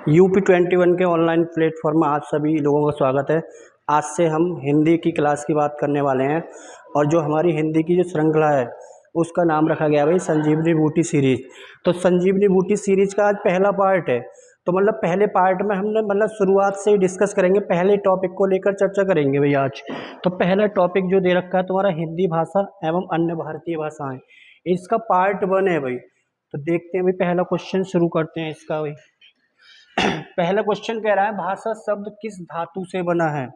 UP21 के online platform में आप सभी लोगों का स्वागत है। आज से हम हिंदी की क्लास की बात करने वाले हैं और जो हमारी हिंदी की जो श्रृंखला है उसका नाम रखा गया भाई संजीवनी बूटी सीरीज़। तो संजीवनी बूटी सीरीज़ का आज पहला पार्ट है। तो मतलब पहले पार्ट में हमने शुरुआत से ही डिस्कस करेंगे, पहले टॉपिक को लेकर चर्चा करेंगे भाई आज। तो पहला टॉपिक जो दे रखा है तुम्हारा हिंदी भाषा एवं अन्य भारतीय भाषाएँ, इसका पार्ट 1 है भाई। तो देखते हैं भाई, पहला क्वेश्चन शुरू करते हैं इसका भाई। पहला क्वेश्चन कह रहा है भाषा शब्द किस धातु से बना है।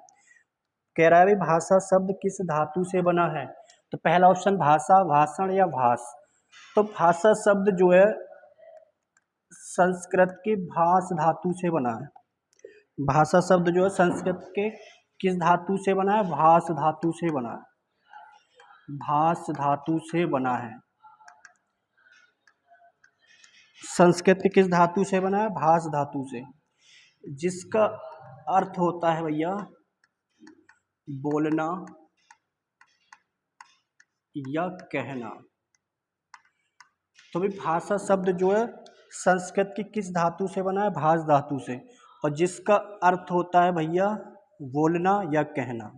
कह रहा है भाई भाषा शब्द किस धातु से बना है। तो पहला ऑप्शन भाषा, भाषण या भास। तो भाषा शब्द जो है संस्कृत के भास धातु से बना है। भाषा शब्द जो है संस्कृत के किस धातु से बना है, भास धातु से बना है। भास धातु से बना है। संस्कृत के किस धातु से बना है, भास धातु से, जिसका अर्थ होता है भैया बोलना या कहना। तो भाई भाषा शब्द जो है संस्कृत की किस धातु से बना है, भास धातु से, और जिसका अर्थ होता है भैया बोलना या कहना।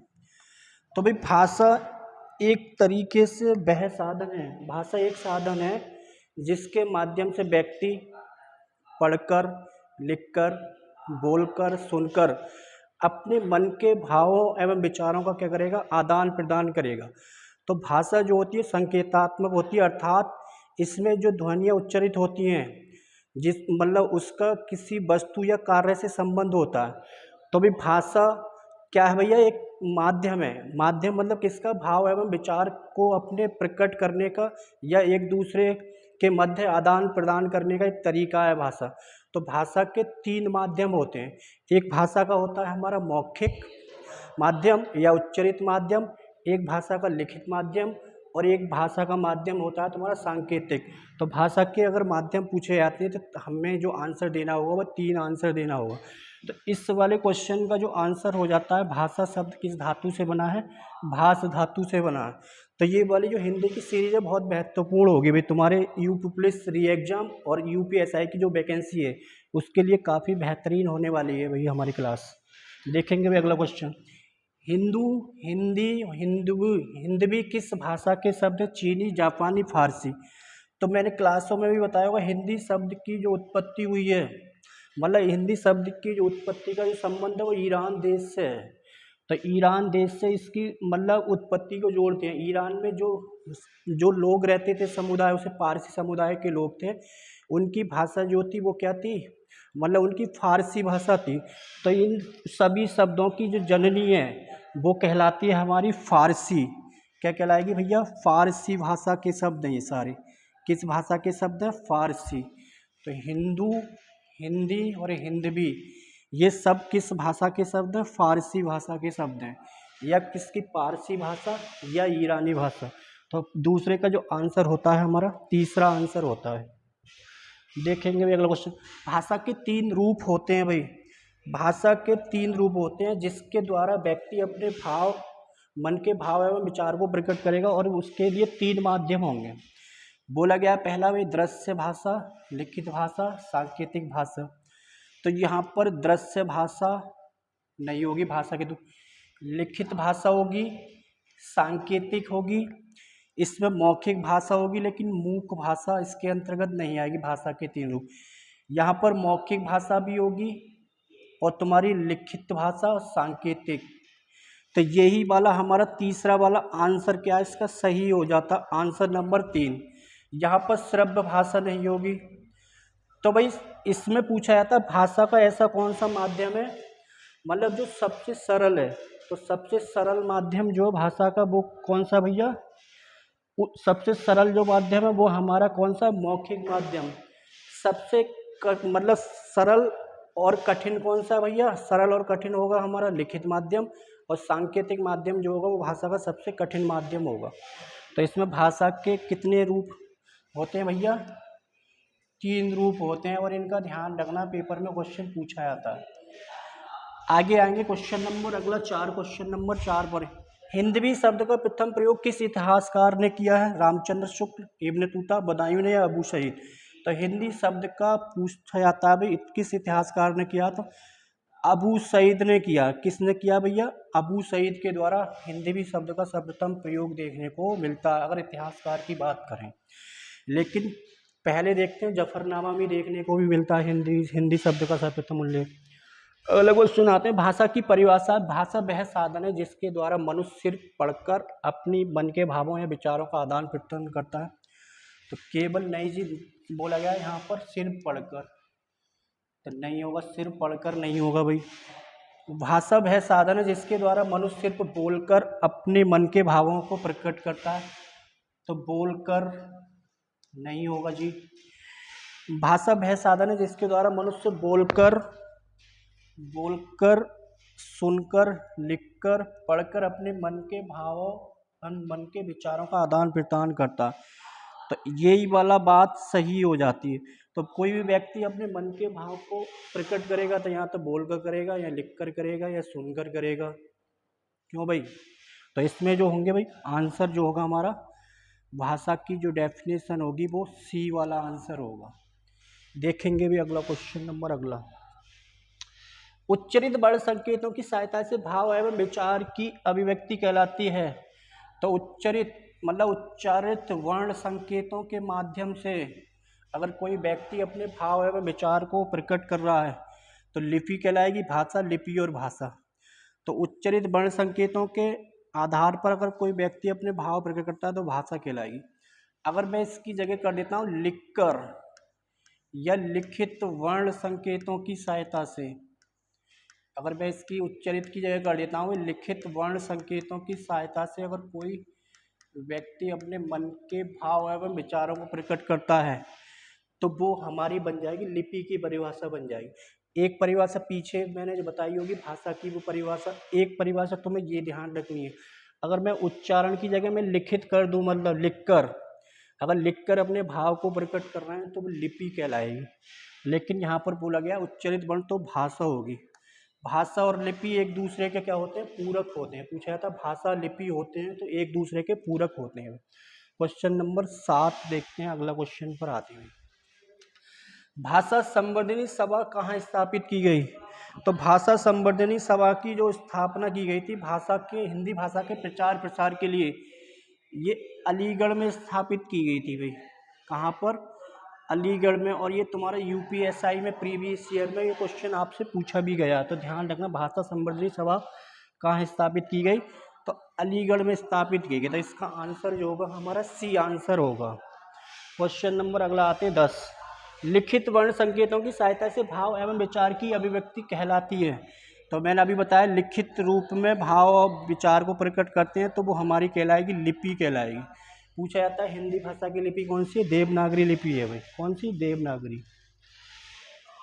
तो भाई भाषा एक तरीके से वह साधन है, भाषा एक साधन है जिसके माध्यम से व्यक्ति पढ़कर, लिखकर, बोलकर, सुनकर अपने मन के भावों एवं विचारों का क्या करेगा, आदान प्रदान करेगा। तो भाषा जो होती है संकेतात्मक होती है, अर्थात इसमें जो ध्वनियाँ उच्चारित होती हैं जिस उसका किसी वस्तु या कार्य से संबंध होता है। तो भी भाषा क्या है भैया, एक माध्यम है। माध्यम मतलब किसका, भाव एवं विचार को अपने प्रकट करने का या एक दूसरे के मध्य आदान प्रदान करने का एक तरीका है भाषा। तो भाषा के 3 माध्यम होते हैं। एक भाषा का होता है हमारा मौखिक माध्यम या उच्चारित माध्यम, एक भाषा का लिखित माध्यम, और एक भाषा का माध्यम होता है तुम्हारा सांकेतिक। तो भाषा के अगर माध्यम पूछे जाते हैं तो हमें जो आंसर देना होगा वह 3 आंसर देना होगा। तो इस वाले क्वेश्चन का जो आंसर हो जाता है भाषा शब्द किस धातु से बना है, भास धातु से बना है। तो ये वाली जो हिंदी की सीरीज है बहुत महत्वपूर्ण होगी भाई तुम्हारे यूपी पुलिस री एग्जाम और UPSI की जो वैकेंसी है उसके लिए काफ़ी बेहतरीन होने वाली है भाई हमारी क्लास। देखेंगे भाई अगला क्वेश्चन। हिंदू, हिंदी, हिंदवी किस भाषा के शब्द है, चीनी, जापानी, फारसी। तो मैंने क्लासों में भी बताया होगा हिंदी शब्द की जो उत्पत्ति हुई है, हिंदी शब्द की जो उत्पत्ति का जो संबंध है वो ईरान देश से है। तो ईरान देश से इसकी उत्पत्ति को जोड़ते हैं। ईरान में जो लोग रहते थे समुदाय, उसे पारसी समुदाय के लोग थे, उनकी भाषा जो थी वो क्या थी, उनकी फारसी भाषा थी। तो इन सभी शब्दों की जो जननी है वो कहलाती है हमारी फारसी। क्या कहलाएगी भैया, फारसी भाषा के शब्द हैं ये सारे। किस भाषा के शब्द हैं, फारसी। तो हिंदू, हिंदी और हिंदवी ये सब किस भाषा के शब्द हैं, फारसी भाषा के शब्द हैं, या किसकी, पारसी भाषा या ईरानी भाषा। तो दूसरे का जो आंसर होता है हमारा तीसरा आंसर होता है। देखेंगे भाई अगला क्वेश्चन। भाषा के 3 रूप होते हैं भाई। भाषा के 3 रूप होते हैं जिसके द्वारा व्यक्ति अपने भाव, मन के भाव एवं विचार को प्रकट करेगा, और उसके लिए 3 माध्यम होंगे। बोला गया पहला भाई दृश्य भाषा, लिखित भाषा, सांकेतिक भाषा। तो यहाँ पर दृश्य भाषा नहीं होगी भाषा के, तो लिखित भाषा होगी, सांकेतिक होगी, इसमें मौखिक भाषा होगी, लेकिन मूक भाषा इसके अंतर्गत नहीं आएगी। भाषा के 3 रूप, यहाँ पर मौखिक भाषा भी होगी और तुम्हारी लिखित भाषा और सांकेतिक। तो यही वाला हमारा तीसरा वाला आंसर क्या है इसका, सही हो जाता आंसर नंबर 3। यहाँ पर श्रव्य भाषा नहीं होगी। तो भाई इसमें पूछा जाता है भाषा का ऐसा कौन सा माध्यम है, जो सबसे सरल है। तो सबसे सरल माध्यम जो भाषा का वो कौन सा भैया, सबसे सरल जो माध्यम है वो हमारा कौन सा, मौखिक माध्यम। सबसे सरल और कठिन कौन सा भैया, सरल और कठिन होगा हमारा लिखित माध्यम, और सांकेतिक माध्यम जो होगा वो भाषा का सबसे कठिन माध्यम होगा। तो इसमें भाषा के कितने रूप होते हैं भैया, 3 रूप होते हैं, और इनका ध्यान रखना, पेपर में क्वेश्चन पूछा जाता है। आगे आएंगे क्वेश्चन नंबर अगला 4, क्वेश्चन नंबर 4 पर। हिंदवी शब्द का प्रथम प्रयोग किस इतिहासकार ने किया है, रामचंद्र शुक्ल, इब्न तूता, बदायूं ने या अबू सईद। तो हिंदी शब्द का पूछा जाता है भाई किस इतिहासकार ने किया, तो अबू सईद ने किया। किसने किया भैया? अबू सईद के द्वारा हिंदी शब्द का सर्वप्रथम प्रयोग देखने को मिलता है, अगर इतिहासकार की बात करें। लेकिन पहले देखते हैं जफरनामा में देखने को भी मिलता है हिंदी शब्द का सर्वप्रथम उल्लेख। अगला क्वेश्चन आते हैं, भाषा की परिभाषा। भाषा वह साधन है जिसके द्वारा मनुष्य सिर्फ पढ़कर अपनी मन के भावों या विचारों का आदान प्रदान करता है। तो केवल नहीं जी बोला गया है यहाँ पर सिर्फ पढ़कर, तो नहीं होगा, सिर्फ पढ़कर नहीं होगा भाई। भाषा वह साधन है जिसके द्वारा मनुष्य सिर्फ बोलकर अपने मन के भावों को प्रकट करता है, तो बोलकर नहीं होगा जी। भाषा वह साधन है जिसके द्वारा मनुष्य बोलकर, सुनकर, लिखकर, पढ़कर अपने मन के भावों, मन के विचारों का आदान प्रदान करता, तो यही वाला बात सही हो जाती है। तो कोई भी व्यक्ति अपने मन के भाव को प्रकट करेगा तो यहाँ तो बोलकर करेगा या लिखकर करेगा या सुनकर करेगा, क्यों भाई? तो इसमें जो होंगे भाई आंसर जो होगा हमारा, भाषा की जो डेफिनेशन होगी वो सी वाला आंसर होगा। देखेंगे भी अगला क्वेश्चन नंबर अगला। उच्चरित वर्ण संकेतों की सहायता से भाव एवं विचार की अभिव्यक्ति कहलाती है। तो उच्चरित मतलब उच्चारित वर्ण संकेतों के माध्यम से अगर कोई व्यक्ति अपने भाव एवं विचार को प्रकट कर रहा है तो लिपि कहलाएगी। भाषा, लिपि और भाषा। तो उच्चरित वर्ण संकेतों के आधार पर अगर कोई व्यक्ति अपने भाव प्रकट करता है तो भाषा कहलाएगी। अगर मैं इसकी जगह कर देता हूँ लिखकर या लिखित वर्ण संकेतों की सहायता से, अगर मैं इसकी उच्चरित की जगह कर देता हूँ लिखित वर्ण संकेतों की सहायता से अगर कोई व्यक्ति अपने मन के भाव एवं विचारों को प्रकट करता है तो वो हमारी बन जाएगी लिपि की परिभाषा बन जाएगी। एक परिभाषा पीछे मैंने जो बताई होगी भाषा की, वो परिभाषा, एक परिभाषा तुम्हें ये ध्यान रखनी है। अगर मैं उच्चारण की जगह में लिखित कर दूँ, मतलब लिखकर, अगर लिखकर अपने भाव को प्रकट कर रहे हैं तो वो लिपि कहलाएगी। लेकिन यहाँ पर बोला गया उच्चरित वर्ण तो भाषा होगी। भाषा और लिपि एक दूसरे के क्या होते हैं? पूरक होते हैं। पूछा जाता है भाषा लिपि होते हैं तो एक दूसरे के पूरक होते हैं। क्वेश्चन नंबर 7 देखते हैं, अगला क्वेश्चन पर आते हैं। भाषा संवर्धनी सभा कहाँ स्थापित की गई? तो भाषा संवर्धनी सभा की जो स्थापना की गई थी भाषा के, हिंदी भाषा के प्रचार प्रसार के लिए, ये अलीगढ़ में स्थापित की गई थी भाई। कहाँ पर? अलीगढ़ में। और ये तुम्हारा यूपीएसआई में प्रीवियस ईयर में ये क्वेश्चन आपसे पूछा भी गया, तो ध्यान रखना भाषा संवर्धनी सभा कहाँ स्थापित की गई? तो अलीगढ़ में स्थापित की गई। तो इसका आंसर जो होगा हमारा सी आंसर होगा। क्वेश्चन नंबर अगला आते हैं 10। लिखित वर्ण संकेतों की सहायता से भाव एवं विचार की अभिव्यक्ति कहलाती है। तो मैंने अभी बताया लिखित रूप में भाव और विचार को प्रकट करते हैं तो वो हमारी कहलाएगी लिपि कहलाएगी। पूछा जाता है हिंदी भाषा की लिपि कौन सी है? देवनागरी लिपि है भाई। कौन सी? देवनागरी।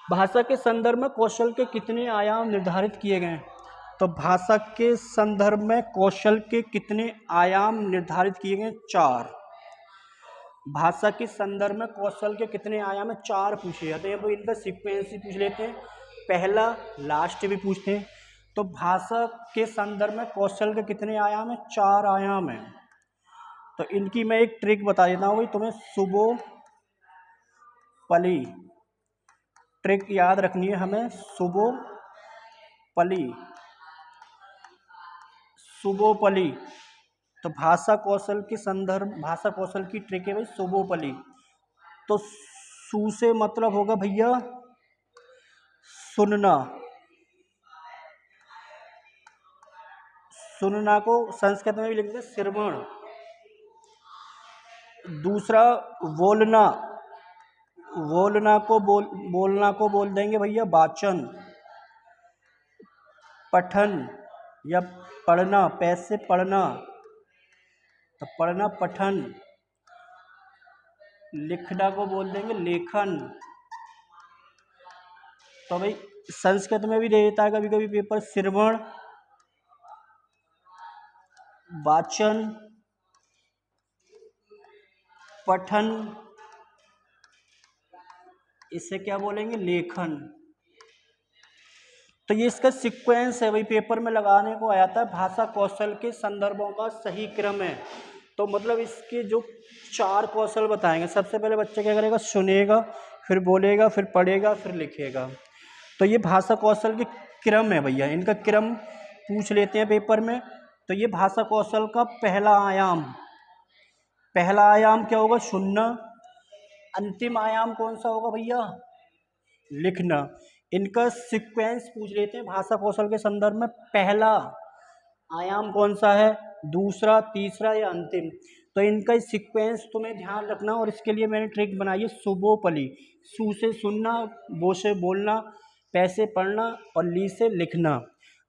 भाषा के संदर्भ में कौशल के कितने आयाम निर्धारित किए गए? तो भाषा के संदर्भ में कौशल के कितने आयाम निर्धारित किए गए? 4। भाषा के संदर्भ में कौशल के कितने आयाम है? 4 पूछे जाते हैं। अब इनका सीक्वेंस ही पूछ लेते हैं, पहला लास्ट भी पूछते हैं। तो भाषा के संदर्भ में कौशल के कितने आयाम है? 4 आयाम है। तो इनकी मैं एक ट्रिक बता देता हूँ भाई तुम्हें, सुबोपली ट्रिक याद रखनी है हमें। सुबोपली तो भाषा कौशल के संदर्भ, भाषा कौशल की ट्रिक है भाई सुबोपली। तो सु से मतलब होगा भैया सुनना। सुनना को संस्कृत में भी लिखते हैं श्रवण। दूसरा बोलना, बोलना को बोल देंगे भैया वाचन। पठन या पढ़ना, पैसे पढ़ना, तो पढ़ना पठन। लिखना को बोल देंगे लेखन। तो भाई संस्कृत में भी दे देता है कभी कभी पेपर श्रवण, वाचन, पठन, इसे क्या बोलेंगे? लेखन। तो ये इसका सीक्वेंस है भाई, पेपर में लगाने को आया था। भाषा कौशल के संदर्भों का सही क्रम है। तो मतलब इसके जो 4 कौशल बताएंगे। सबसे पहले बच्चा क्या करेगा, सुनेगा, फिर बोलेगा, फिर पढ़ेगा, फिर लिखेगा। तो ये भाषा कौशल के क्रम है भैया, इनका क्रम पूछ लेते हैं पेपर में। तो ये भाषा कौशल का पहला आयाम क्या होगा, सुनना। अंतिम आयाम कौन सा होगा भैया, लिखना। इनका सीक्वेंस पूछ लेते हैं भाषा कौशल के संदर्भ में, पहला आयाम कौन सा है, दूसरा, तीसरा या अंतिम। तो इनका सीक्वेंस तुम्हें ध्यान रखना, और इसके लिए मैंने ट्रिक बनाई है सुबोपली। सु से सुनना, बो से बोलना, पै से पढ़ना और ली से लिखना।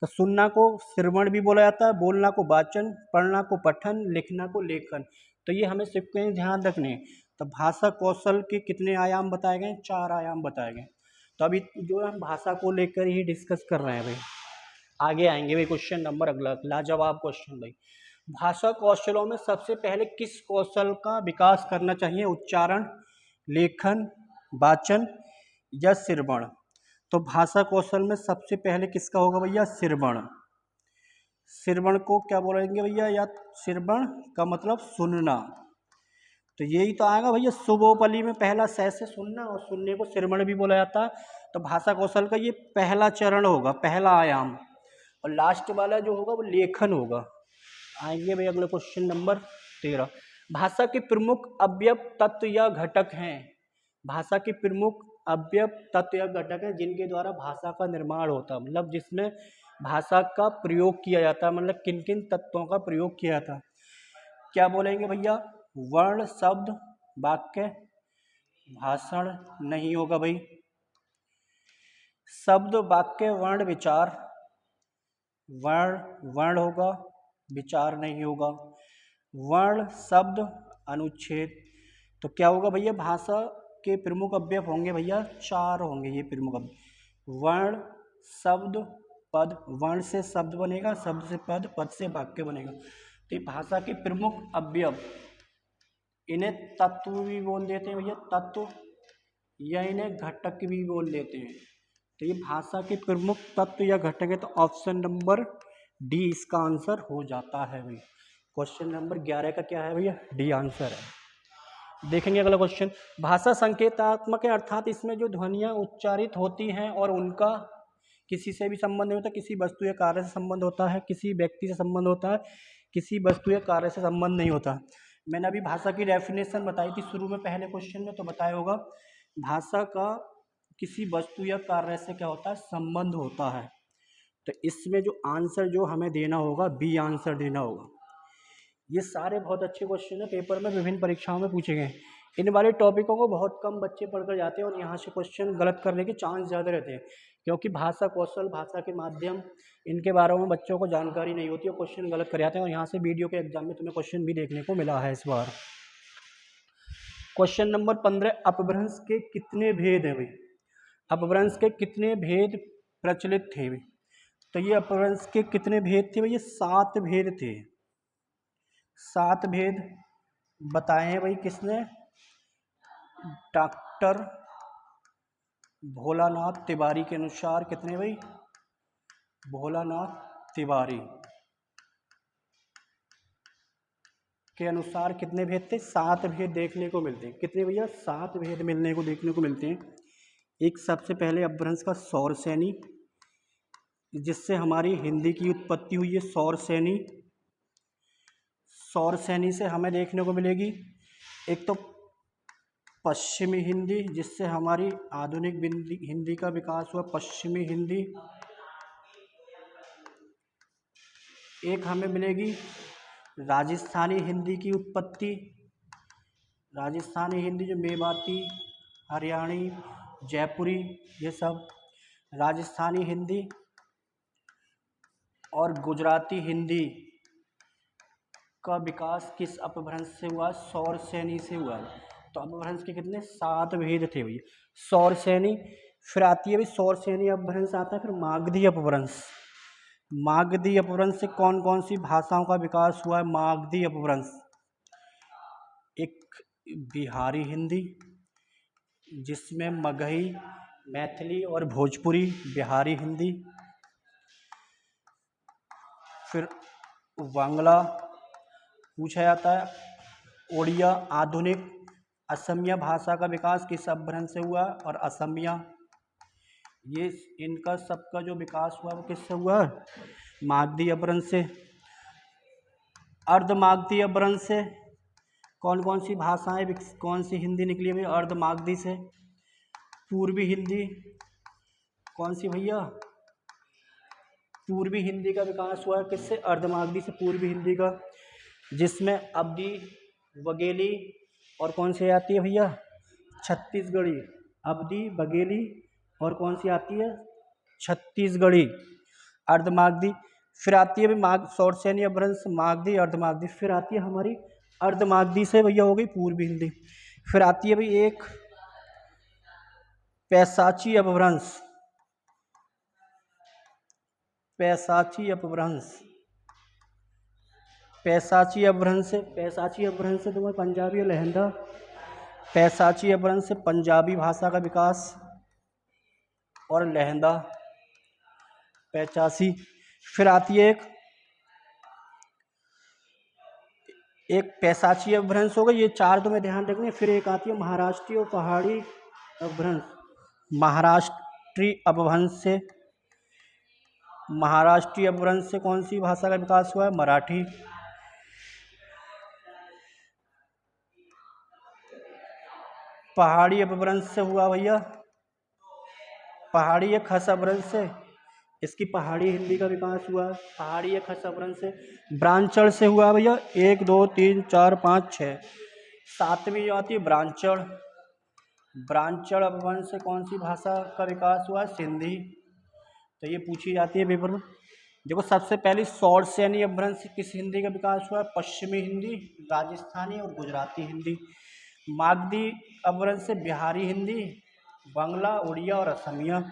तो सुनना को श्रवण भी बोला जाता है, बोलना को वाचन, पढ़ना को पठन, लिखना को लेखन। तो ये हमें सीक्वेंस ध्यान रखने हैं। तो भाषा कौशल के कितने आयाम बताए गए, 4 आयाम बताए गए। तो अभी जो हम भाषा को लेकर ही डिस्कस कर रहे हैं भाई, आगे आएंगे भाई। क्वेश्चन नंबर अगला लाजवाब क्वेश्चन भाई, भाषा कौशलों में सबसे पहले किस कौशल का विकास करना चाहिए, उच्चारण, लेखन, वाचन या श्रवण। तो भाषा कौशल में सबसे पहले किसका होगा भैया, श्रवण। श्रवण को क्या बोलेंगे भैया, या श्रवण का मतलब सुनना। तो यही तो आएगा भैया, सुबोपली में पहला से सुनना, और सुनने को श्रवण भी बोला जाता है। तो भाषा कौशल का ये पहला चरण होगा, पहला आयाम। और लास्ट वाला जो होगा वो लेखन होगा। आएंगे भाई अगले क्वेश्चन नंबर 13, भाषा के प्रमुख अवयव, तत्व या घटक हैं। भाषा के प्रमुख अवयव, तत्व या घटक हैं जिनके द्वारा भाषा का निर्माण होता है, मतलब जिसमें भाषा का प्रयोग किया जाता है, मतलब किन किन तत्वों का प्रयोग किया जाता है। क्या बोलेंगे भैया, वर्ण, शब्द, वाक्य, भाषण नहीं होगा भाई। शब्द, वाक्य, वर्ण, विचार, वर्ण होगा, विचार नहीं होगा। वर्ण, शब्द, अनुच्छेद। तो क्या होगा भैया, भाषा के प्रमुख अवयव होंगे भैया 4 होंगे ये प्रमुख अवयव, वर्ण, शब्द, पद। वर्ण से शब्द बनेगा, शब्द से पद, पद से वाक्य बनेगा। तो ये भाषा के प्रमुख अवयव, इन्हें तत्व भी बोल देते हैं भैया, तत्व, या इन्हें घटक भी बोल देते हैं। तो ये भाषा के प्रमुख तत्व या घटक है। तो ऑप्शन नंबर डी इसका आंसर हो जाता है भाई। क्वेश्चन नंबर 11 का क्या है भैया, डी आंसर है। देखेंगे अगला क्वेश्चन, भाषा संकेतात्मक है, अर्थात इसमें जो ध्वनियाँ उच्चारित होती हैं और उनका किसी से भी संबंध नहीं होता, किसी वस्तु या कार्य से संबंध होता है, किसी व्यक्ति से संबंध होता है, किसी वस्तु या कार्य से संबंध नहीं होता। मैंने अभी भाषा की डेफिनेशन बताई थी शुरू में पहले क्वेश्चन में, तो बताया होगा भाषा का किसी वस्तु या कार्य से क्या होता है, संबंध होता है। तो इसमें जो आंसर जो हमें देना होगा, बी आंसर देना होगा। ये सारे बहुत अच्छे क्वेश्चन है, पेपर में विभिन्न परीक्षाओं में पूछे गए। इन वाले टॉपिकों को बहुत कम बच्चे पढ़कर जाते हैं और यहाँ से क्वेश्चन गलत करने के चांस ज़्यादा रहते हैं, क्योंकि भाषा कौशल, भाषा के माध्यम, इनके बारे में बच्चों को जानकारी नहीं होती और क्वेश्चन गलत कर जाते हैं। और यहाँ से वीडियो के एग्जाम में तुम्हें क्वेश्चन भी देखने को मिला है इस बार। क्वेश्चन नंबर 15, अपभ्रंश के कितने भेद हैं भाई, अपभ्रंश के कितने भेद प्रचलित थे भाई। तो ये अपभ्रंश के कितने भेद थे भाई, ये 7 भेद थे। 7 भेद बताए हैं भाई किसने, डॉक्टर भोलानाथ तिवारी के अनुसार। कितने भाई, भोलानाथ तिवारी के अनुसार कितने भेद थे, 7 भेद देखने को मिलते हैं। कितने भैया, 7 भेद मिलने को देखने को मिलते हैं। एक सबसे पहले अपभ्रंश का सौरसेनी, जिससे हमारी हिंदी की उत्पत्ति हुई है, सौरसेनी। सौरसेनी से हमें देखने को मिलेगी एक तो पश्चिमी हिंदी, जिससे हमारी आधुनिक हिंदी का विकास हुआ, पश्चिमी हिंदी। एक हमें मिलेगी राजस्थानी हिंदी की उत्पत्ति, राजस्थानी हिंदी जो मेवाती, हरियाणी, जयपुरी, ये सब राजस्थानी हिंदी। और गुजराती हिंदी का विकास किस अपभ्रंश से हुआ, सौरसेनी से हुआ। तो अपभ्रंश के कितने, 7 भेद थे भैया। सौरसेनी, फिर आती है भाई सौरसेनी अपभ्रंश आता है, फिर मागधी अपभ्रंश। मागधी अपभ्रंश से कौन कौन सी भाषाओं का विकास हुआ है, मागधी अपभ्रंश, एक बिहारी हिंदी, जिसमें मगही, मैथिली और भोजपुरी बिहारी हिंदी। फिर बांग्ला, पूछा जाता है। ओडिया आधुनिक असमिया भाषा का विकास किस अपभ्रंश से हुआ? और असमिया, ये इनका सबका जो विकास हुआ वो किससे हुआ? मागधी अपभ्रंश से। अर्धमागधी अपभ्रंश से कौन कौन सी भाषाएं, कौन सी हिंदी निकली है भैया अर्धमागधी से? पूर्वी हिंदी, कौन सी भैया? पूर्वी हिंदी का विकास हुआ है किससे? अर्धमागधी से, पूर्वी हिंदी का, जिसमें अवधी, बघेली और कौन सी आती है भैया? छत्तीसगढ़ी। अवधी, बघेली और कौन सी आती है? छत्तीसगढ़ी। अर्धमागधी। फिर आती है भाई शौरसेनी अपभ्रंश, मागधी, अर्धमागधी। फिर आती है हमारी अर्धमागधी से भैया हो गई पूर्वी हिंदी। फिर आती है भाई एक पैसाची अपभ्रंश, पैसाची अपभ्रंश, पैसाची अपभ्रंश से, पैसाची अपभ्रंश से तुम्हें पंजाबी और लहंदा, पैसाची अपभ्रंश से पंजाबी भाषा का विकास और लहंदा, पैचासी। फिर आती है एक पैसाची अपभ्रंश होगा, ये चार तुम्हें ध्यान रखने। फिर एक आती है महाराष्ट्रीय और पहाड़ी अपभ्रंश, महाराष्ट्रीय अपभ्रंश से, महाराष्ट्रीय अपभ्रंश से कौन सी भाषा का विकास हुआ है? मराठी। पहाड़ी अपभ्रंश से हुआ भैया, पहाड़ी या खस अपभ्रंश से इसकी पहाड़ी हिंदी का विकास हुआ। पहाड़ी या खस अपभ्रंश से ब्रांचड़ से हुआ भैया। 1 2 3 4 5 6 सातवीं जो आती है ब्रांचड़, ब्रांचड़ अपभ्रंश से कौन सी भाषा का विकास हुआ? सिंधी। तो ये पूछी जाती है पेपर में। देखो सबसे पहले शौरसेनी अपभ्रंश से किस हिंदी का विकास हुआ? पश्चिमी हिंदी, राजस्थानी और गुजराती हिंदी। मागधी अपभ्रंश से बिहारी हिंदी, बांग्ला, उड़िया और असमिया।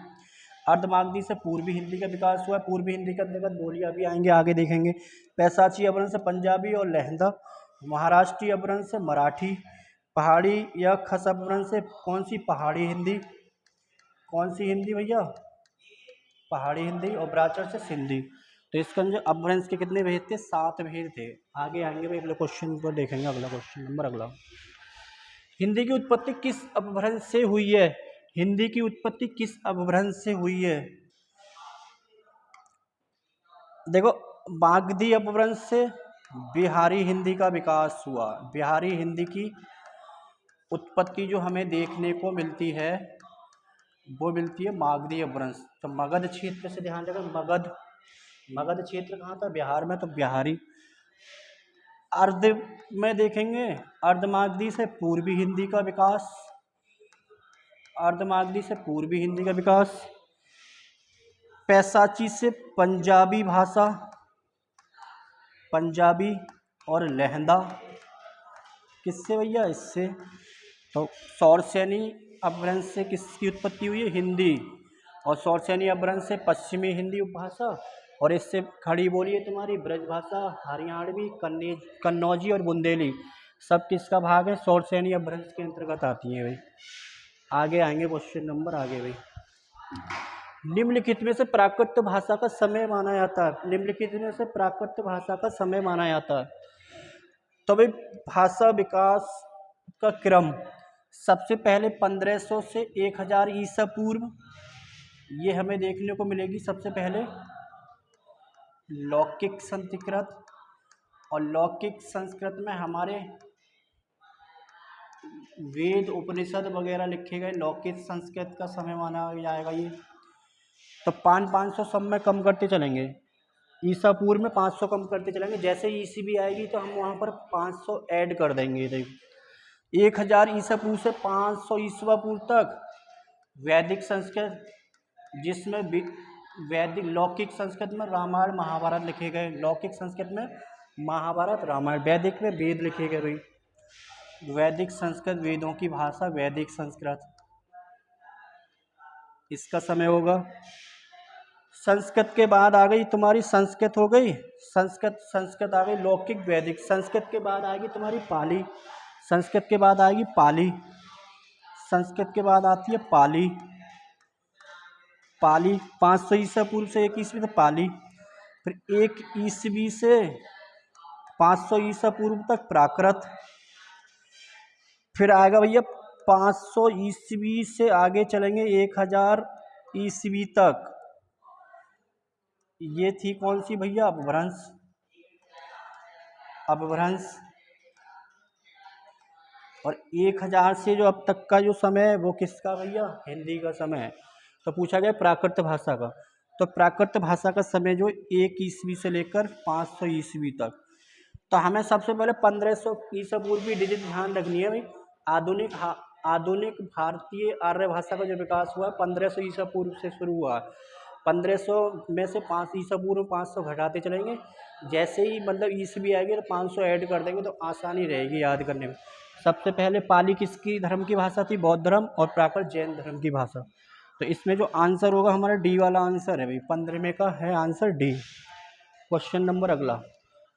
अर्धमागधी से पूर्वी हिंदी का विकास हुआ। पूर्वी हिंदी के अंतर्गत बोलियां भी आएंगे, आगे देखेंगे। पैसाची अपभ्रंश से पंजाबी और लहंदा। महाराष्ट्रीय अपभ्रंश से मराठी। पहाड़ी या खस अपभ्रंश से कौन सी? पहाड़ी हिंदी। कौन सी हिंदी भैया? पहाड़ी हिंदी। और ब्रांचड़ से सिंधी। तो इसके अंदर अपभ्रंश के कितने भेद थे? 7 भेद थे। आगे आएंगे भाई, अगले क्वेश्चन को देखेंगे। अगला क्वेश्चन नंबर अगला, हिंदी की उत्पत्ति किस अपभ्रंश से हुई है? हिंदी की उत्पत्ति किस अपभ्रंश से हुई है? देखो मागधी अपभ्रंश से बिहारी हिंदी का विकास हुआ। बिहारी हिंदी की उत्पत्ति जो हमें देखने को मिलती है वो मिलती है मागधी अपभ्रंश। तो मगध क्षेत्र से ध्यान रखें, मगध, मगध क्षेत्र कहाँ था? बिहार में। तो बिहारी। अर्ध में देखेंगे अर्धमागधी से पूर्वी हिंदी का विकास, अर्धमागधी से पूर्वी हिंदी का विकास। पैसाची से पंजाबी भाषा, पंजाबी और लहंदा किससे भैया? इससे। तो शौरसेनी अपभ्रंश से किसकी उत्पत्ति हुई है? हिंदी। और शौरसेनी अपभ्रंश से पश्चिमी हिंदी उपभाषा, और इससे खड़ी बोली है तुम्हारी ब्रजभाषा, हरियाणवी, कन्नौजी और बुंदेली। सब किसका भाग है? शौरसेनी अपभ्रंश के अंतर्गत आती है भाई। आगे आएंगे क्वेश्चन नंबर आगे भाई। निम्नलिखित में से प्राकृत भाषा का समय माना जाता है। निम्नलिखित में से प्राकृत भाषा का समय माना जाता है। तो भाई भाषा विकास का क्रम सबसे पहले 1500 से 1000 ईसा पूर्व ये हमें देखने को मिलेगी। सबसे पहले लौकिक संस्कृत, और लौकिक संस्कृत में हमारे वेद उपनिषद वगैरह लिखे गए। लौकिक संस्कृत का समय माना जाएगा ये। तो 500 सब में कम करते चलेंगे, ईसा पूर्व में 500 कम करते चलेंगे। जैसे ईसी भी आएगी तो हम वहाँ पर 500 ऐड कर देंगे। देखो 1000 ईसा पूर्व से 500 ईसवा पूर्व तक वैदिक संस्कृत, जिसमें वैदिक लौकिक संस्कृत में रामायण महाभारत लिखे गए। लौकिक संस्कृत में महाभारत रामायण, वैदिक में वेद लिखे गए भाई। वैदिक संस्कृत वेदों की भाषा वैदिक संस्कृत, इसका समय होगा। संस्कृत के बाद आ गई तुम्हारी संस्कृत हो गई, संस्कृत आ गई लौकिक वैदिक। संस्कृत के बाद आएगी तुम्हारी पाली, संस्कृत के बाद आएगी पाली, संस्कृत के बाद आती है पाली। पाली 500 ईसा पूर्व से 1 ईस्वी से पाली। फिर 1 ईस्वी से 500 ईसा पूर्व तक प्राकृत, फिर आएगा भैया 500 ईस्वी से आगे चलेंगे 1000 ईस्वी तक, ये थी कौन सी भैया, अपभ्रंश। और 1000 से जो अब तक का जो समय है वो किसका भैया, हिंदी का समय है। तो पूछा गया प्राकृत भाषा का, तो प्राकृत भाषा का समय जो 1 ईस्वी से लेकर 500 ईस्वी तक। तो हमें सबसे पहले 1500 ईसा पूर्व की डिजिट ध्यान रखनी है भाई। आधुनिक भारतीय आर्य भाषा का जो विकास हुआ 1500 ईसा पूर्व से शुरू हुआ। 1500 में से 5 ईसा पूर्व 500 घटाते चलेंगे, जैसे ही मतलब ईस्वी आएगी तो 500 ऐड कर देंगे तो आसानी रहेगी याद करने में। सबसे पहले पाली किसकी धर्म की भाषा थी, बौद्ध धर्म, और प्राकृत जैन धर्म की भाषा। तो इसमें जो आंसर होगा हमारा डी वाला आंसर है भाई, 15 में का है आंसर डी। क्वेश्चन नंबर अगला,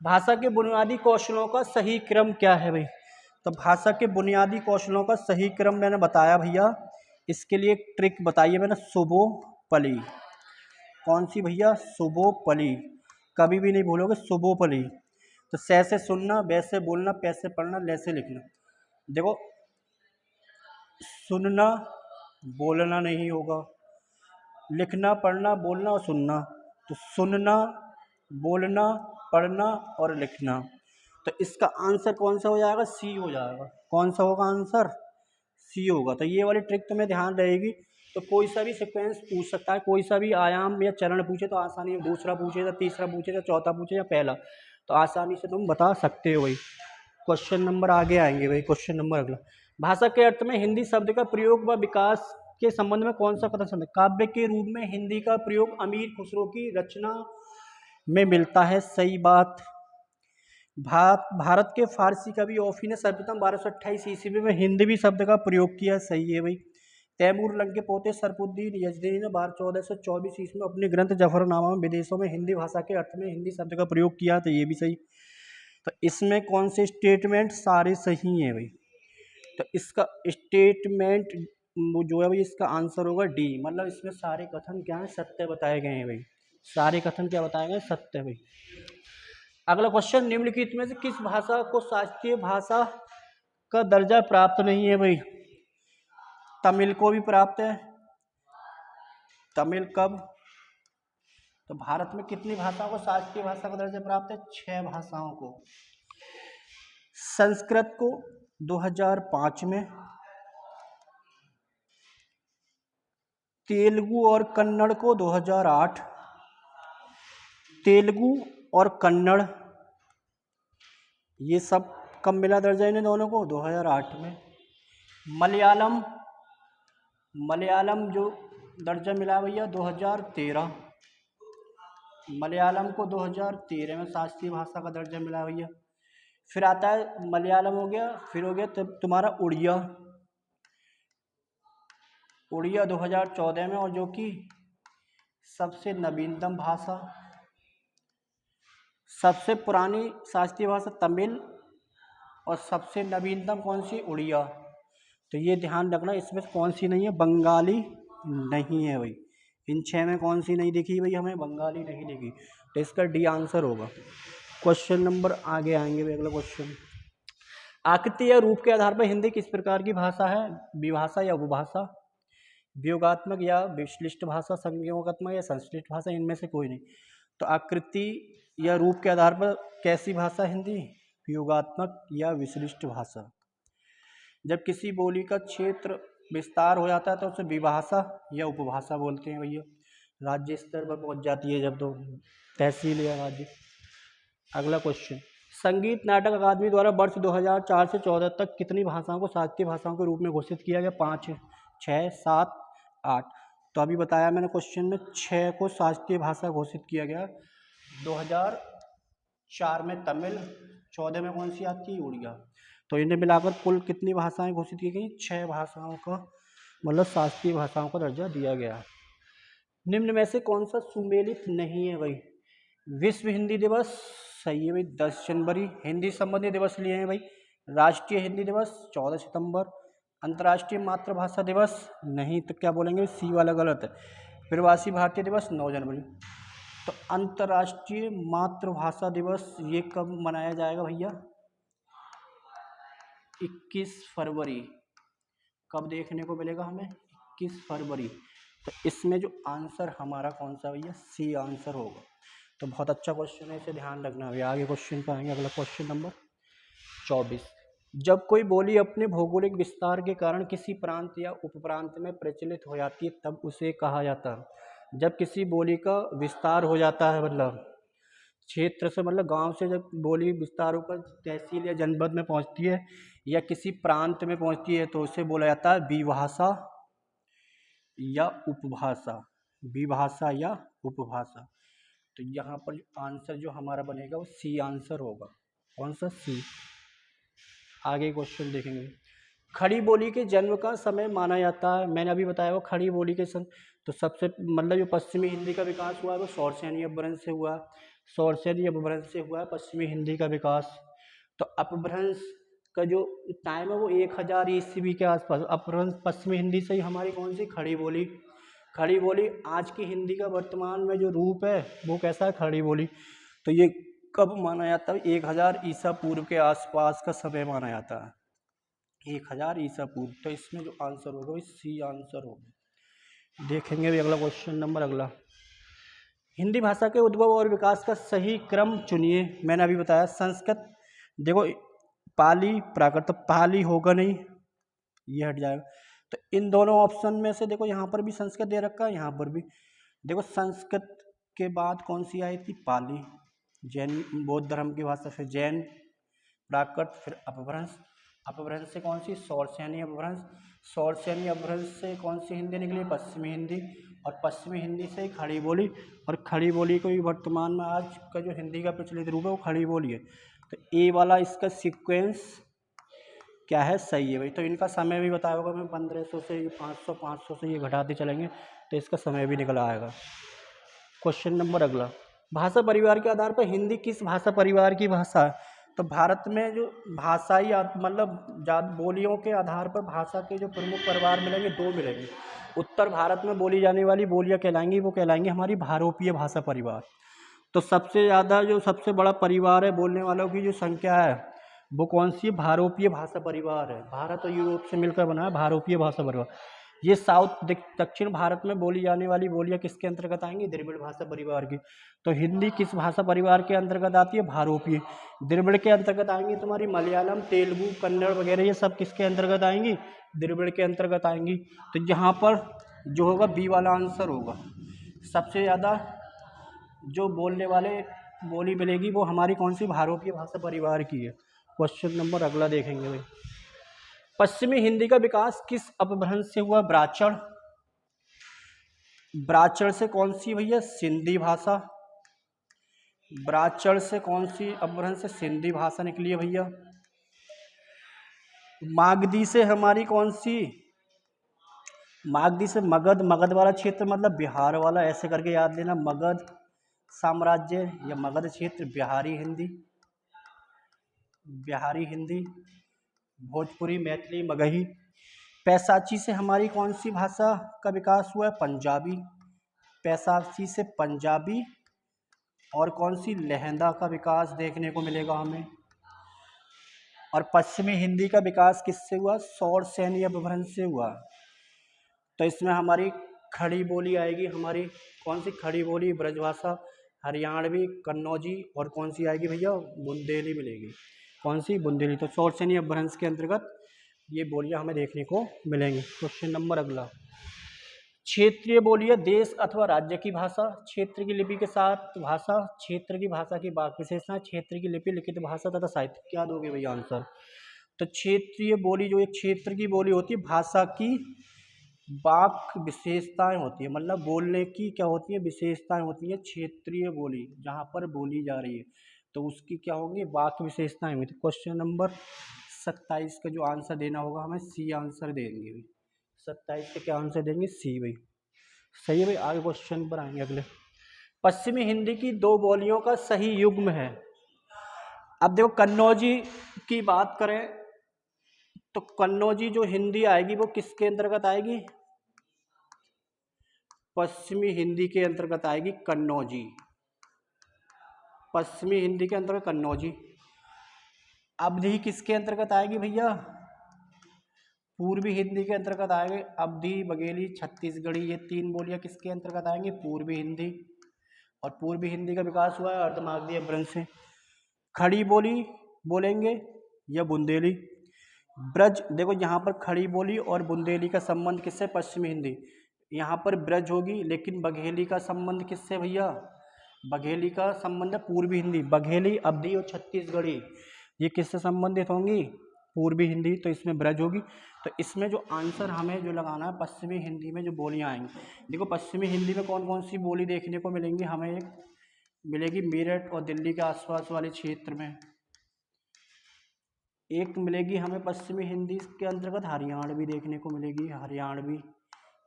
भाषा के बुनियादी कौशलों का सही क्रम क्या है भाई। तो भाषा के बुनियादी कौशलों का सही क्रम मैंने बताया भैया, इसके लिए एक ट्रिक बताइए मैंने, शुभोपली। कौन सी भैया, शुभोपली, कभी भी नहीं भूलोगे शुभोपली। तो से सुनना, वैसे बोलना, पैसे पढ़ना, लैसे लिखना। देखो सुनना बोलना नहीं होगा, लिखना पढ़ना बोलना और सुनना। तो सुनना, बोलना, पढ़ना और लिखना। तो इसका आंसर कौन सा हो जाएगा, सी हो जाएगा। कौन सा होगा आंसर, सी होगा। तो ये वाली ट्रिक तुम्हें ध्यान रहेगी। तो कोई सा भी सीक्वेंस पूछ सकता है, कोई सा भी आयाम या चरण पूछे तो आसानी, दूसरा पूछे या तीसरा पूछे या चौथा पूछे या पहला, तो आसानी से तुम बता सकते हो भाई। क्वेश्चन नंबर आगे आएंगे भाई। क्वेश्चन नंबर अगला, भाषा के अर्थ में हिंदी शब्द का प्रयोग व विकास के संबंध में कौन सा कथन संबंध। काव्य के रूप में हिंदी का प्रयोग अमीर खुसरो की रचना में मिलता है, सही बात। भारत के फारसी कवि औफी ने सर्वप्रथम 1228 ईस्वी में हिंदवी शब्द का प्रयोग किया, सही है भाई। तैमूर लंग के पोते सरफुद्दीन यजदी ने 1424 ईस्वी में अपने ग्रंथ जफरनामा में विदेशों में हिंदी भाषा के अर्थ में हिंदी शब्द का प्रयोग किया, तो ये भी सही। तो इसमें कौन से स्टेटमेंट सारे सही हैं भाई। तो इसका स्टेटमेंट जो है भाई, इसका आंसर होगा डी, मतलब इसमें सारे कथन क्या है, सत्य बताए गए हैं भाई। सारे कथन क्या बताए गए, सत्य भाई। अगला क्वेश्चन, निम्नलिखित में से किस भाषा को शास्त्रीय भाषा का दर्जा प्राप्त नहीं है भाई। तमिल को भी प्राप्त है। तमिल कब, तो भारत में कितनी भाषाओं को शास्त्रीय भाषा का दर्जा प्राप्त है, 6 भाषाओं को। संस्कृत को 2005 में, तेलुगु और कन्नड़ को 2008, तेलुगु और कन्नड़ ये सब कब मिला दर्जा इन्हें दोनों को, 2008 में। मलयालम जो दर्जा मिला भैया 2013, मलयालम को 2013 में शास्त्रीय भाषा का दर्जा मिला भैया। फिर आता है मलयालम हो गया, फिर हो गया तब तुम्हारा उड़िया 2014 में, और जो कि सबसे नवीनतम भाषा, सबसे पुरानी शास्त्रीय भाषा तमिल और सबसे नवीनतम कौन सी, उड़िया। तो ये ध्यान रखना, इसमें कौन सी नहीं है, बंगाली नहीं है भाई। इन 6 में कौन सी नहीं दिखी भाई हमें, बंगाली नहीं दिखी। तो इसका डी आंसर होगा। क्वेश्चन नंबर आगे आएंगे भाई। अगला क्वेश्चन, आकृति या रूप के आधार पर हिंदी किस प्रकार की भाषा है, विभाषा या उपभाषा, वियोगात्मक या विश्लिष्ट भाषा, संज्ञानात्मक या संश्लिष्ट भाषा, इनमें से कोई नहीं। तो आकृति या रूप के आधार पर कैसी भाषा हिंदी, वियोगात्मक या विश्लिष्ट भाषा। जब किसी बोली का क्षेत्र विस्तार हो जाता है तो उसे विभाषा या उपभाषा बोलते हैं भैया। राज्य स्तर पर पहुंच जाती है जब, तो तहसील या राज्य। अगला क्वेश्चन, संगीत नाटक अकादमी द्वारा वर्ष 2004 से 14 तक कितनी भाषाओं को शास्त्रीय भाषाओं के रूप में घोषित किया गया, 5, 6, 7, 8। तो अभी बताया मैंने क्वेश्चन में, 6 को शास्त्रीय भाषा घोषित किया गया। 2004 में तमिल, 14 में कौन सी आती है, उड़िया। तो इन्हें मिलाकर कुल कितनी भाषाएं घोषित की गई, 6 भाषाओं का मतलब शास्त्रीय भाषाओं का दर्जा दिया गया। निम्न में से कौन सा सुमेलित नहीं है भाई। विश्व हिंदी दिवस, सही है भाई, 10 जनवरी। हिंदी संबंधी दिवस लिए हैं भाई, राष्ट्रीय हिंदी दिवस 14 सितंबर। अंतर्राष्ट्रीय मातृभाषा दिवस नहीं, तो क्या बोलेंगे, सी वाला गलत है। प्रवासी भारतीय दिवस 9 जनवरी। तो अंतर्राष्ट्रीय मातृभाषा दिवस ये कब मनाया जाएगा भैया? 21 फरवरी। कब देखने को मिलेगा हमें? 21 फरवरी। तो इसमें जो आंसर हमारा कौन सा भैया? सी आंसर होगा। तो बहुत अच्छा क्वेश्चन है, इसे ध्यान रखना भैया। आगे क्वेश्चन पर आएंगे। अगला क्वेश्चन नंबर 24। जब कोई बोली अपने भौगोलिक विस्तार के कारण किसी प्रांत या उपप्रांत में प्रचलित हो जाती है तब उसे कहा जाता है। जब किसी बोली का विस्तार हो जाता है, मतलब क्षेत्र से, मतलब गांव से जब बोली विस्तार होकर तहसील या जनपद में पहुंचती है या किसी प्रांत में पहुंचती है तो उसे बोला जाता है विभाषा या उपभाषा। विभाषा या उपभाषा। तो यहाँ पर आंसर जो हमारा बनेगा वो सी आंसर होगा। कौन सा? सी। आगे क्वेश्चन देखेंगे। खड़ी बोली के जन्म का समय माना जाता है, मैंने अभी बताया वो खड़ी बोली के तो सबसे मतलब जो पश्चिमी हिंदी का विकास हुआ है वो सौरसेनी अपभ्रंश से हुआ। सौरसेनी अपभ्रंश से हुआ है पश्चिमी हिंदी का विकास। तो अपभ्रंश का जो टाइम है वो 1000 ईस्वी के आसपास। अपभ्रंश पश्चिमी हिंदी से ही हमारी कौन सी? खड़ी बोली। खड़ी बोली आज की हिंदी का वर्तमान में जो रूप है वो कैसा है? खड़ी बोली। तो ये कब माना जाता है? 1000 ईसा पूर्व के आसपास का समय माना जाता है। 1000 ईसा पूर्व। तो इसमें जो आंसर होगा वो सी आंसर होगा। देखेंगे भी अगला क्वेश्चन नंबर। अगला, हिंदी भाषा के उद्भव और विकास का सही क्रम चुनिए। मैंने अभी बताया संस्कृत, देखो पाली प्राकृत, तो पाली होगा नहीं, ये हट जाएगा। तो इन दोनों ऑप्शन में से देखो यहाँ पर भी संस्कृत दे रखा है, यहाँ पर भी देखो संस्कृत के बाद कौन सी आई थी? पाली। जैन बौद्ध धर्म की भाषा से जैन, प्राकृत, फिर अपभ्रंश। अपभ्रंश से कौन सी? सौरसेनी अपभ्रंश। सौरसेनी अपभ्रंश से कौन सी हिंदी निकली? पश्चिमी हिंदी। और पश्चिमी हिंदी से ही खड़ी बोली। और खड़ी बोली को ही वर्तमान में आज का जो हिंदी का प्रचलित रूप है वो खड़ी बोली है। तो ए वाला इसका सीक्वेंस क्या है? सही है भाई। तो इनका समय भी बताया होगा मैं, 1500 से 500, 500 से ये घटाते चलेंगे तो इसका समय भी निकल आएगा। क्वेश्चन नंबर अगला, भाषा परिवार के आधार पर हिंदी किस भाषा परिवार की भाषा है? तो भारत में जो भाषाई मतलब बोलियों के आधार पर भाषा के जो प्रमुख परिवार मिलेंगे, दो मिलेंगे। उत्तर भारत में बोली जाने वाली बोलियां कहलाएंगी, वो कहलाएंगी हमारी भारोपीय भाषा परिवार। तो सबसे ज़्यादा जो सबसे बड़ा परिवार है बोलने वालों की जो संख्या है वो कौन सी? भारोपीय भाषा परिवार है। भारत और यूरोप से मिलकर बना है भारोपीय भाषा परिवार। ये साउथ दक्षिण भारत में बोली जाने वाली बोलियां किसके अंतर्गत आएंगी? द्रविड़ भाषा परिवार की। तो हिंदी किस भाषा परिवार के अंतर्गत आती है? भारोपीय। द्रविड़ के अंतर्गत आएंगी तुम्हारी मलयालम, तेलुगु, कन्नड़ वगैरह, ये सब किसके अंतर्गत आएंगी? द्रविड़ के अंतर्गत आएंगी। तो यहाँ पर जो होगा बी वाला आंसर होगा। सबसे ज़्यादा जो बोलने वाले बोली मिलेगी वो हमारी कौन सी? भारोपीय भाषा परिवार की है। क्वेश्चन नंबर अगला देखेंगे भाई, पश्चिमी हिंदी का विकास किस अपभ्रंश से हुआ? ब्राह्मण। ब्राह्मण से कौन सी भैया? सिंधी भाषा। ब्राह्मण से कौन सी अपभ्रंश से? सिंधी भाषा निकली है भैया। मागधी से हमारी कौन सी? मागधी से मगध। मगध वाला क्षेत्र मतलब बिहार वाला, ऐसे करके याद लेना। मगध साम्राज्य या मगध क्षेत्र, बिहारी हिंदी। बिहारी हिंदी, भोजपुरी, मैथिली, मगही। पैसाची से हमारी कौन सी भाषा का विकास हुआ है? पंजाबी। पैसाची से पंजाबी। और कौन सी? लहंदा का विकास देखने को मिलेगा हमें। और पश्चिमी हिंदी का विकास किससे हुआ? सौरसेनी अपभ्रंश से हुआ। तो इसमें हमारी खड़ी बोली आएगी, हमारी कौन सी? खड़ी बोली, ब्रजभाषा, हरियाणवी, कन्नौजी, और कौन सी आएगी भैया? बुंदेली मिलेगी। कौन सी? बुंदेली। तो सौरसेनी अपभ्रंश के अंतर्गत ये बोलियां हमें देखने को मिलेंगी। क्वेश्चन नंबर अगला, क्षेत्रीय बोलियां देश अथवा राज्य की भाषा, क्षेत्र की लिपि के साथ भाषा, क्षेत्र की भाषा की वाक्य विशेषता, क्षेत्र की लिपि, लिखित भाषा तथा साहित्य। क्या दोगे भैया आंसर? तो क्षेत्रीय बोली जो एक क्षेत्र की बोली होती है, भाषा की वाक विशेषताएं होती है, मतलब बोलने की क्या होती है? विशेषताएं होती है। क्षेत्रीय बोली जहाँ पर बोली जा रही है तो उसकी क्या होंगी? वाक विशेषताएं होंगी। तो क्वेश्चन नंबर 27 का जो आंसर देना होगा हमें सी आंसर देंगे भाई। 27 का क्या आंसर देंगे? सी भाई। सही है भाई। आगे क्वेश्चन पर आएंगे अगले, पश्चिमी हिंदी की दो बोलियों का सही युग्म है। अब देखो कन्नौजी की बात करें तो कन्नौजी जो हिंदी आएगी वो किसके अंतर्गत आएगी? पश्चिमी हिंदी के अंतर्गत आएगी कन्नौजी। पश्चिमी हिंदी के अंतर्गत कन्नौजी। अवधी किसके अंतर्गत आएगी भैया? पूर्वी हिंदी के अंतर्गत आएंगे। अवधी, बघेली, छत्तीसगढ़ी, ये 3 बोलियां किसके अंतर्गत आएंगी? पूर्वी हिंदी। और पूर्वी हिंदी का विकास हुआ है अर्धमागधी अपभ्रंश से। खड़ी बोली बोलेंगे या बुंदेली? ब्रज, देखो यहाँ पर खड़ी बोली और बुंदेली का संबंध किससे? पश्चिमी हिंदी। यहाँ पर ब्रज होगी, लेकिन बघेली का संबंध किससे भैया? बघेली का संबंध है पूर्वी हिंदी। बघेली, अवधी और छत्तीसगढ़ी ये किससे संबंधित होंगी? पूर्वी हिंदी। तो इसमें ब्रज होगी। तो इसमें जो आंसर हमें जो लगाना है, पश्चिमी हिंदी में जो बोलियां आएंगी, देखो पश्चिमी हिंदी में कौन कौन सी बोली देखने को मिलेंगी हमें? एक मिलेगी मेरठ और दिल्ली के आसपास वाले क्षेत्र में। एक मिलेगी हमें पश्चिमी हिंदी के अंतर्गत हरियाणवी देखने को मिलेगी, हरियाणवी,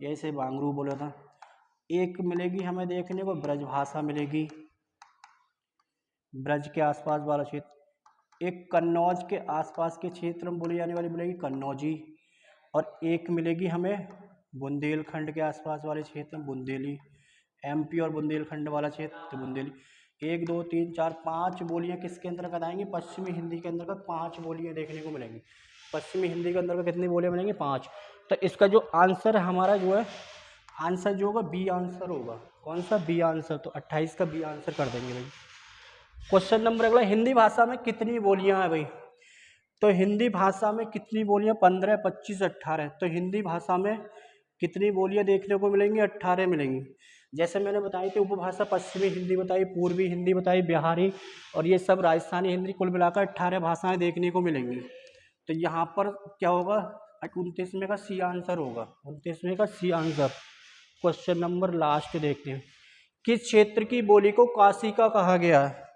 ऐसे बांगरू बोला था। एक मिलेगी हमें देखने को ब्रज भाषा मिलेगी, ब्रज के आसपास वाला क्षेत्र। एक कन्नौज के आसपास के क्षेत्र में बोली जाने वाली मिलेगी कन्नौजी। और एक मिलेगी हमें बुंदेलखंड के आसपास वाले क्षेत्र में बुंदेली। एमपी और बुंदेलखंड वाला क्षेत्र तो बुंदेली। 1 2 3 4 5 बोलियां किसके अंतर्गत आएंगी? पश्चिमी हिंदी के अंतर्गत 5 बोलियां देखने को मिलेंगी। पश्चिमी हिंदी के अंतर्गत कितनी बोलियां मिलेंगी? 5। तो इसका जो आंसर हमारा जो है, आंसर जो होगा बी आंसर होगा। कौन सा? B answer. तो 28 का बी आंसर कर देंगे भाई। क्वेश्चन नंबर अगला, हिंदी भाषा में कितनी बोलियां हैं भाई? तो हिंदी भाषा में कितनी बोलियां? 15, 25, 18। तो हिंदी भाषा में कितनी बोलियां देखने को मिलेंगी? 18 मिलेंगी। जैसे मैंने बताई थी, उपभाषा पश्चिमी हिंदी बताई, पूर्वी हिंदी बताई, बिहारी और ये सब राजस्थानी हिंदी, कुल मिलाकर 18 भाषाएं देखने को मिलेंगी। तो यहाँ पर क्या होगा? 29वें का सी आंसर होगा। 29वें का C answer. Question number last देखते हैं। किस क्षेत्र की बोली को काशिका कहा गया है?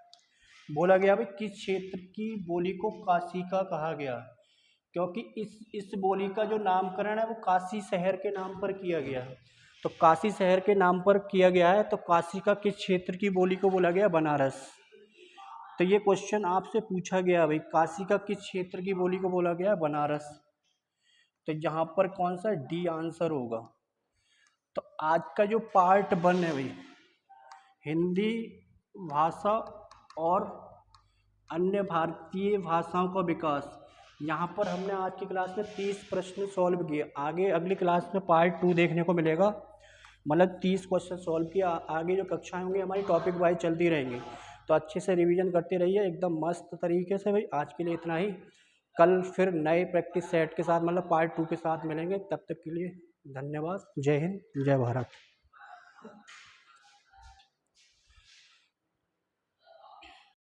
बोला गया भाई किस क्षेत्र की बोली को काशिका कहा गया? क्योंकि इस बोली का जो नामकरण है वो काशी शहर के नाम पर किया गया है। तो काशी शहर के नाम पर किया गया है, तो काशिका किस क्षेत्र की बोली को बोला गया? बनारस। तो ये क्वेश्चन आपसे पूछा गया भाई, काशिका किस क्षेत्र की बोली को बोला गया? बनारस। तो यहाँ पर कौन सा? डी आंसर होगा। तो आज का जो पार्ट 1 है भाई, हिंदी भाषा और अन्य भारतीय भाषाओं का विकास, यहाँ पर हमने आज की क्लास में 30 प्रश्न सॉल्व किए। आगे अगली क्लास में पार्ट 2 देखने को मिलेगा, मतलब 30 क्वेश्चन सॉल्व किया। आगे जो कक्षाएं होंगी हमारी टॉपिक वाइज चलती रहेंगी, तो अच्छे से रिवीजन करते रहिए एकदम मस्त तरीके से भाई। आज के लिए इतना ही। कल फिर नए प्रैक्टिस सेट के साथ, मतलब पार्ट 2 के साथ मिलेंगे। तब तक के लिए धन्यवाद। जय हिंद, जय भारत।